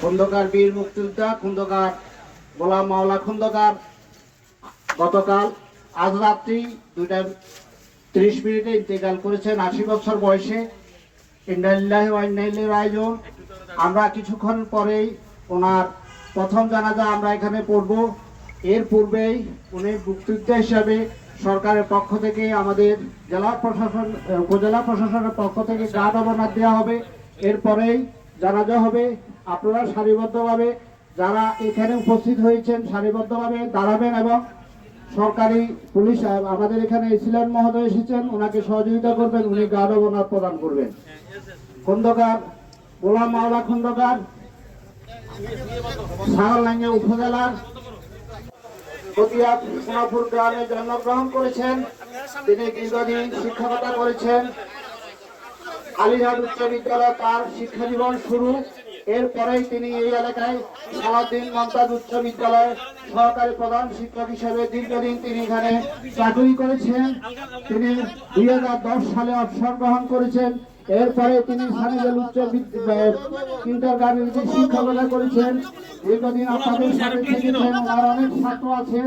খন্দকার বীর মুক্তিযোদ্ধা খন্দকার গোলাম মাওলা খন্দকার গতকাল আজ রাত্রি 2:30 ইন্তেকাল করেছেন 80 বছর বয়সে। ইন্নালিল্লাহি ওয়া ইন্না ইলাইহি রাজিউন। আমরা কিছুক্ষণ পরেই ওনার প্রথম জানাজা আমরা এখানে পড়ব। এর পূর্বেই উনি মুক্তিযোদ্ধা হিসাবে সরকারের পক্ষ থেকে আমাদের জেলা প্রশাসন উপজেলা প্রশাসনের পক্ষ থেকে গার্ড অবনার দেওয়া হবে। এরপরেই জানাজা হবে। আপনারা সারিবদ্ধভাবে যারা এখানে উপস্থিত হয়েছেন সারিবদ্ধভাবে দাঁড়াবেন এবং সরকারি পুলিশ আমাদের এখানে এসিলেন মহোদয় এসেছেন, ওনাকে সহযোগিতা করবেন, উনি গার্ড অবনার প্রদান করবেন। খন্দকার গোলাম মাওলা খন্দকার সাগরলাঙ্গা উপজেলার সোনাপুর গ্রামে জন্মগ্রহণ করেছেন। তিনি দীর্ঘদিন শিক্ষকতা করেছেন। আলীঘাট উচ্চ বিদ্যালয় তার শিক্ষা জীবন শুরু। এরপরেই তিনি এই এলাকায় সালাউদ্দিন মমতাজ উচ্চ বিদ্যালয়ের সহকারী প্রধান শিক্ষক হিসেবে দীর্ঘদিন তিনি এখানে চাকরি করেছেন। তিনি 2010 সালে অবসর গ্রহণ করেছেন। এরপরে তিনি সানিজেল উচ্চ কিন্ডারগার্টেনে শিক্ষকতা করেছেন। দীর্ঘদিন আপনাদের সাথে থেকেছেন। ওনার অনেক ছাত্র আছে।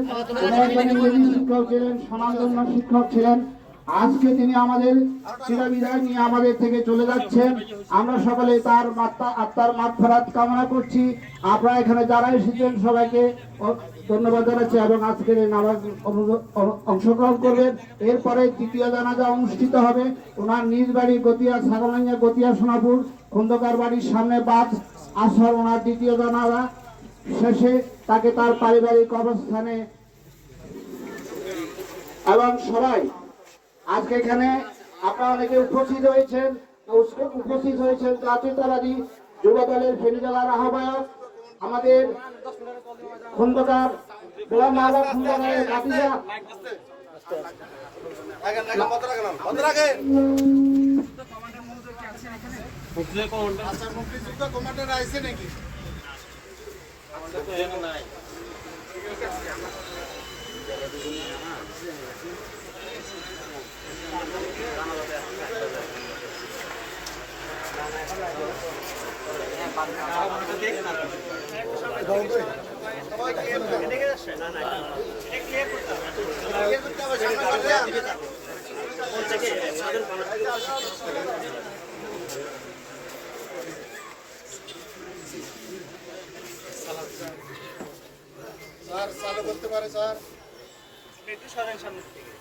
ইংরেজি শিক্ষক ছিলেন, সমাজধর্ম শিক্ষক ছিলেন। আজকে তিনি আমাদের চিরবিদায় নিয়ে আমাদের থেকে চলে যাচ্ছেন। আমরা সকলে তার আত্মার মাগফিরাত কামনা করছি। আপনারা এখানে যারা এসেছেন সবাইকে ধন্যবাদ জানাচ্ছি এবং আজকের এই নামাজ অংশগ্রহণ করবেন। এরপরে দ্বিতীয় জানাজা অনুষ্ঠিত হবে ওনার নিজ বাড়ি গতিয়া সাগরলাঙ্গা গতিয়া সোনাপুর খন্দকার বাড়ির সামনে বাদ আসর। ওনার দ্বিতীয় জানাজা শেষে তাকে তার পারিবারিক অবস্থানে এবং সবাই আজকে এখানে আপনারা অনেকে উপস্থিত হয়েছেন জাতীয়তাবাদী যুব দলের ফেনী জেলার আহ্বায়ক আমাদের খন্দকার গোলাম মাওলা খন্দকারের ভাতিজা স্যার চালু করতে পারে স্যার একটু সরেন সামনে থেকে।